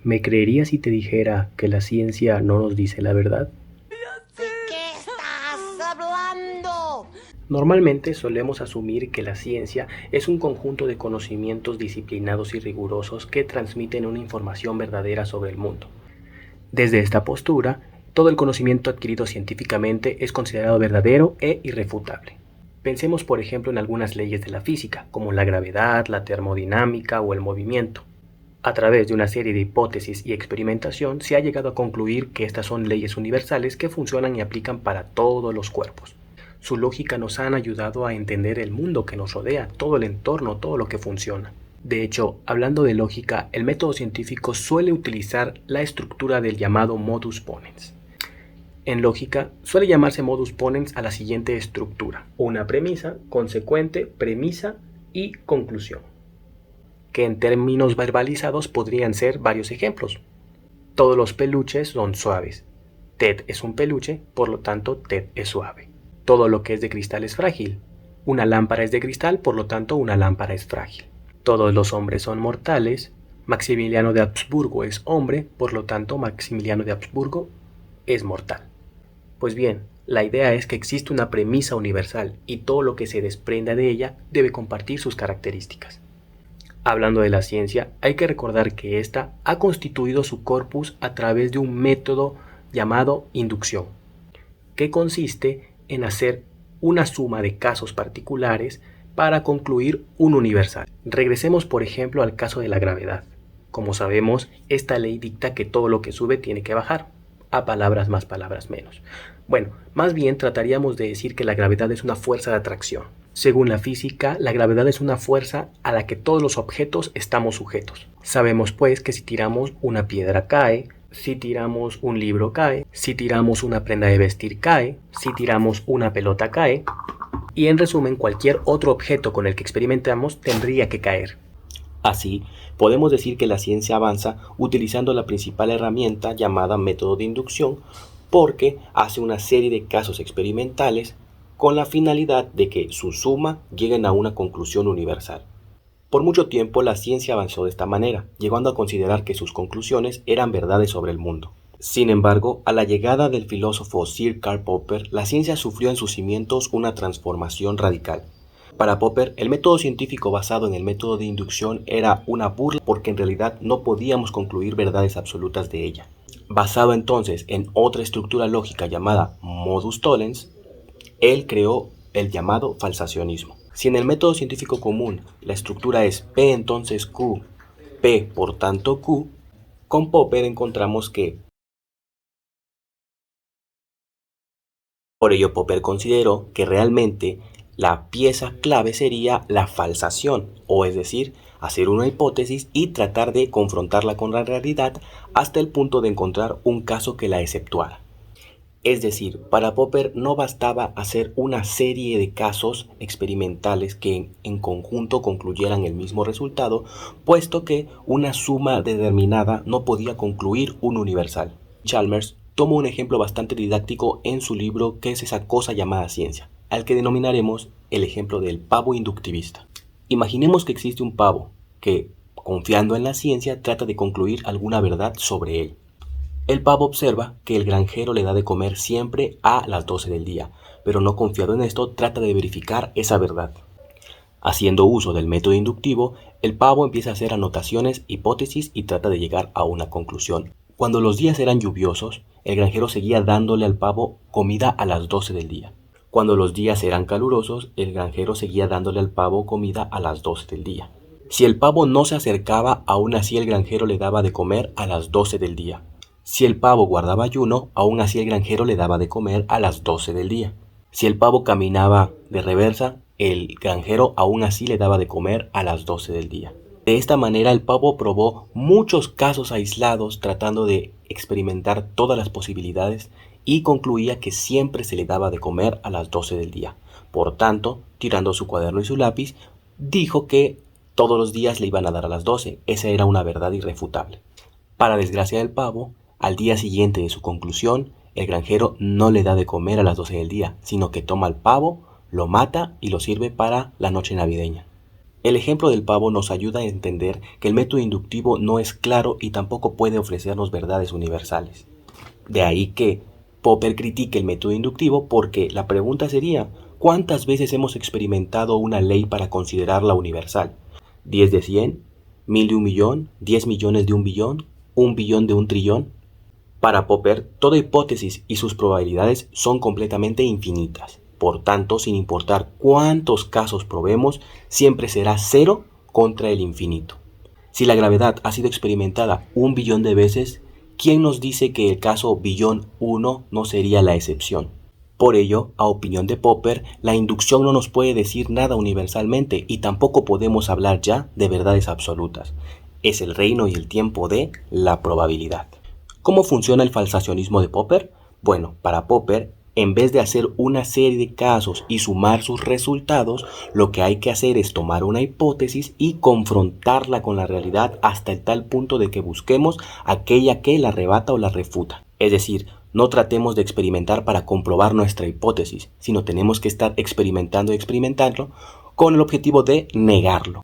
¿Me creerías si te dijera que la ciencia no nos dice la verdad? ¿De qué estás hablando? Normalmente solemos asumir que la ciencia es un conjunto de conocimientos disciplinados y rigurosos que transmiten una información verdadera sobre el mundo. Desde esta postura, todo el conocimiento adquirido científicamente es considerado verdadero e irrefutable. Pensemos, por ejemplo, en algunas leyes de la física, como la gravedad, la termodinámica o el movimiento. A través de una serie de hipótesis y experimentación se ha llegado a concluir que estas son leyes universales que funcionan y aplican para todos los cuerpos. Su lógica nos han ayudado a entender el mundo que nos rodea, todo el entorno, todo lo que funciona. De hecho, hablando de lógica, el método científico suele utilizar la estructura del llamado modus ponens. En lógica, suele llamarse modus ponens a la siguiente estructura: una premisa, consecuente, premisa y conclusión, que en términos verbalizados podrían ser varios ejemplos. Todos los peluches son suaves. Ted es un peluche, por lo tanto Ted es suave. Todo lo que es de cristal es frágil. Una lámpara es de cristal, por lo tanto una lámpara es frágil. Todos los hombres son mortales. Maximiliano de Habsburgo es hombre, por lo tanto Maximiliano de Habsburgo es mortal. Pues bien, la idea es que existe una premisa universal y todo lo que se desprenda de ella debe compartir sus características. Hablando de la ciencia, hay que recordar que ésta ha constituido su corpus a través de un método llamado inducción, que consiste en hacer una suma de casos particulares para concluir un universal. Regresemos, por ejemplo, al caso de la gravedad. Como sabemos, esta ley dicta que todo lo que sube tiene que bajar, a palabras más, palabras menos. Bueno, más bien trataríamos de decir que la gravedad es una fuerza de atracción. Según la física, la gravedad es una fuerza a la que todos los objetos estamos sujetos. Sabemos pues que si tiramos una piedra cae, si tiramos un libro cae, si tiramos una prenda de vestir cae, si tiramos una pelota cae, y en resumen cualquier otro objeto con el que experimentamos tendría que caer. Así, podemos decir que la ciencia avanza utilizando la principal herramienta llamada método de inducción, porque hace una serie de casos experimentales con la finalidad de que su suma lleguen a una conclusión universal. Por mucho tiempo la ciencia avanzó de esta manera, llegando a considerar que sus conclusiones eran verdades sobre el mundo. Sin embargo, a la llegada del filósofo Sir Karl Popper, la ciencia sufrió en sus cimientos una transformación radical. Para Popper, el método científico basado en el método de inducción era una burla porque en realidad no podíamos concluir verdades absolutas de ella. Basado entonces en otra estructura lógica llamada modus tollens, él creó el llamado falsacionismo. Si en el método científico común la estructura es P entonces Q, P por tanto Q, con Popper encontramos que por ello Popper consideró que realmente la pieza clave sería la falsación, o es decir, hacer una hipótesis y tratar de confrontarla con la realidad hasta el punto de encontrar un caso que la exceptuara. Es decir, para Popper no bastaba hacer una serie de casos experimentales que en conjunto concluyeran el mismo resultado, puesto que una suma determinada no podía concluir un universal. Chalmers toma un ejemplo bastante didáctico en su libro ¿Qué es esa cosa llamada ciencia?, al que denominaremos el ejemplo del pavo inductivista. Imaginemos que existe un pavo que, confiando en la ciencia, trata de concluir alguna verdad sobre él. El pavo observa que el granjero le da de comer siempre a las 12 del día, pero no confiado en esto, trata de verificar esa verdad. Haciendo uso del método inductivo, el pavo empieza a hacer anotaciones, hipótesis y trata de llegar a una conclusión. Cuando los días eran lluviosos, el granjero seguía dándole al pavo comida a las 12 del día. Cuando los días eran calurosos, el granjero seguía dándole al pavo comida a las 12 del día. Si el pavo no se acercaba, aún así el granjero le daba de comer a las 12 del día. Si el pavo guardaba ayuno, aún así el granjero le daba de comer a las 12 del día. Si el pavo caminaba de reversa, el granjero aún así le daba de comer a las 12 del día. De esta manera el pavo probó muchos casos aislados tratando de experimentar todas las posibilidades y concluía que siempre se le daba de comer a las 12 del día. Por tanto, tirando su cuaderno y su lápiz, dijo que todos los días le iban a dar a las 12. Esa era una verdad irrefutable. Para desgracia del pavo, al día siguiente de su conclusión, el granjero no le da de comer a las 12 del día, sino que toma al pavo, lo mata y lo sirve para la noche navideña. El ejemplo del pavo nos ayuda a entender que el método inductivo no es claro y tampoco puede ofrecernos verdades universales. De ahí que Popper critique el método inductivo porque la pregunta sería, ¿cuántas veces hemos experimentado una ley para considerarla universal? ¿10 de 100? ¿1000 de 1.000.000? ¿10 millones de 1 billón? ¿1 billón de 1 trillón? Para Popper, toda hipótesis y sus probabilidades son completamente infinitas. Por tanto, sin importar cuántos casos probemos, siempre será cero contra el infinito. Si la gravedad ha sido experimentada 1 billón de veces, ¿quién nos dice que el caso billón 1 no sería la excepción? Por ello, a opinión de Popper, la inducción no nos puede decir nada universalmente y tampoco podemos hablar ya de verdades absolutas. Es el reino y el tiempo de la probabilidad. ¿Cómo funciona el falsacionismo de Popper? Bueno, para Popper, en vez de hacer una serie de casos y sumar sus resultados, lo que hay que hacer es tomar una hipótesis y confrontarla con la realidad hasta el tal punto de que busquemos aquella que la rebata o la refuta. Es decir, no tratemos de experimentar para comprobar nuestra hipótesis, sino tenemos que estar experimentando y experimentarlo con el objetivo de negarlo.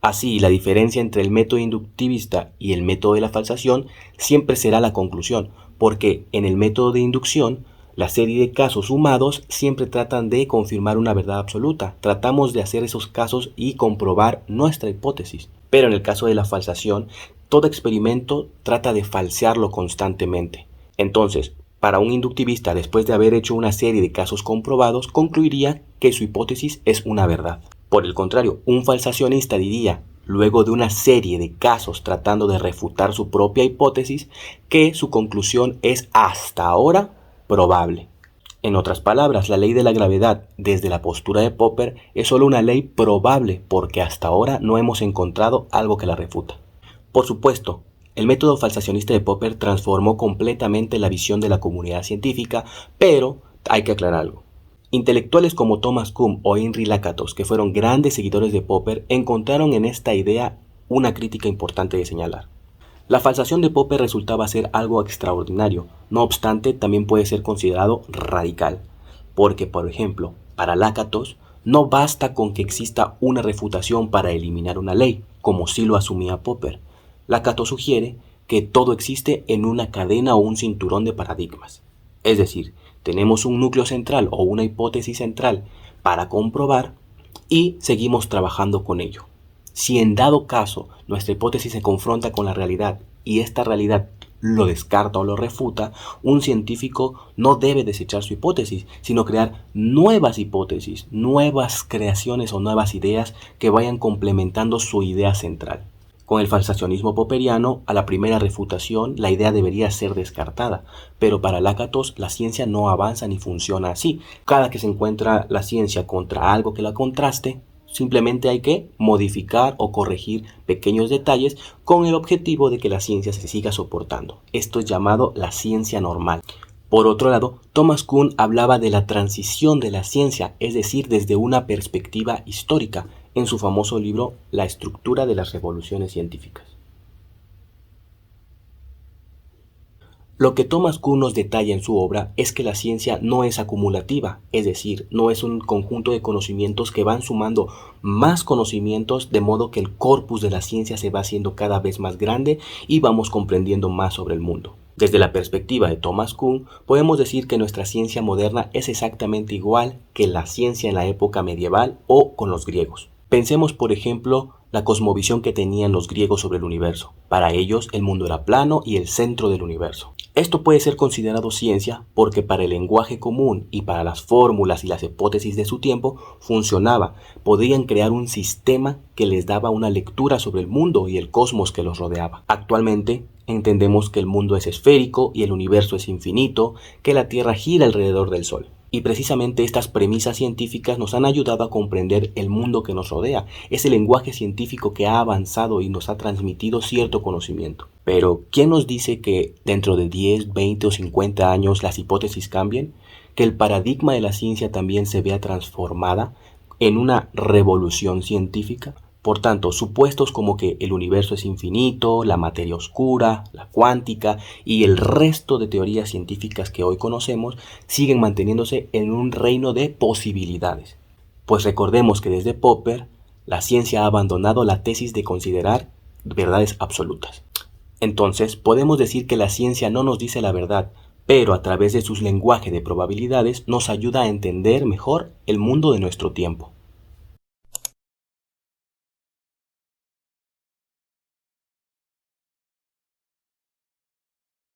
Así, la diferencia entre el método inductivista y el método de la falsación siempre será la conclusión, porque en el método de inducción, la serie de casos sumados siempre tratan de confirmar una verdad absoluta. Tratamos de hacer esos casos y comprobar nuestra hipótesis. Pero en el caso de la falsación, todo experimento trata de falsearlo constantemente. Entonces, para un inductivista, después de haber hecho una serie de casos comprobados, concluiría que su hipótesis es una verdad. Por el contrario, un falsacionista diría, luego de una serie de casos tratando de refutar su propia hipótesis, que su conclusión es hasta ahora probable. En otras palabras, la ley de la gravedad, desde la postura de Popper, es solo una ley probable porque hasta ahora no hemos encontrado algo que la refuta. Por supuesto, el método falsacionista de Popper transformó completamente la visión de la comunidad científica, pero hay que aclarar algo. Intelectuales como Thomas Kuhn o Henri Lakatos, que fueron grandes seguidores de Popper, encontraron en esta idea una crítica importante de señalar. La falsación de Popper resultaba ser algo extraordinario, no obstante también puede ser considerado radical, porque por ejemplo, para Lakatos no basta con que exista una refutación para eliminar una ley, como sí lo asumía Popper. Lakatos sugiere que todo existe en una cadena o un cinturón de paradigmas, es decir, tenemos un núcleo central o una hipótesis central para comprobar y seguimos trabajando con ello. Si en dado caso nuestra hipótesis se confronta con la realidad y esta realidad lo descarta o lo refuta, un científico no debe desechar su hipótesis, sino crear nuevas hipótesis, nuevas creaciones o nuevas ideas que vayan complementando su idea central. Con el falsacionismo popperiano, a la primera refutación, la idea debería ser descartada, pero para Lakatos la ciencia no avanza ni funciona así. Cada que se encuentra la ciencia contra algo que la contraste, simplemente hay que modificar o corregir pequeños detalles con el objetivo de que la ciencia se siga soportando. Esto es llamado la ciencia normal. Por otro lado, Thomas Kuhn hablaba de la transición de la ciencia, es decir, desde una perspectiva histórica, en su famoso libro La estructura de las revoluciones científicas. Lo que Thomas Kuhn nos detalla en su obra es que la ciencia no es acumulativa, es decir, no es un conjunto de conocimientos que van sumando más conocimientos de modo que el corpus de la ciencia se va haciendo cada vez más grande y vamos comprendiendo más sobre el mundo. Desde la perspectiva de Thomas Kuhn, podemos decir que nuestra ciencia moderna es exactamente igual que la ciencia en la época medieval o con los griegos. Pensemos, por ejemplo, la cosmovisión que tenían los griegos sobre el universo. Para ellos, el mundo era plano y el centro del universo. Esto puede ser considerado ciencia porque para el lenguaje común y para las fórmulas y las hipótesis de su tiempo funcionaba. Podían crear un sistema que les daba una lectura sobre el mundo y el cosmos que los rodeaba. Actualmente, entendemos que el mundo es esférico y el universo es infinito, que la Tierra gira alrededor del Sol. Y precisamente estas premisas científicas nos han ayudado a comprender el mundo que nos rodea. Es el lenguaje científico que ha avanzado y nos ha transmitido cierto conocimiento. Pero, ¿quién nos dice que dentro de 10, 20 o 50 años las hipótesis cambien? ¿Que el paradigma de la ciencia también se vea transformada en una revolución científica? Por tanto, supuestos como que el universo es infinito, la materia oscura, la cuántica y el resto de teorías científicas que hoy conocemos siguen manteniéndose en un reino de posibilidades. Pues recordemos que desde Popper La ciencia ha abandonado la tesis de considerar verdades absolutas. Entonces, podemos decir que la ciencia no nos dice la verdad, pero a través de su lenguaje de probabilidades nos ayuda a entender mejor el mundo de nuestro tiempo.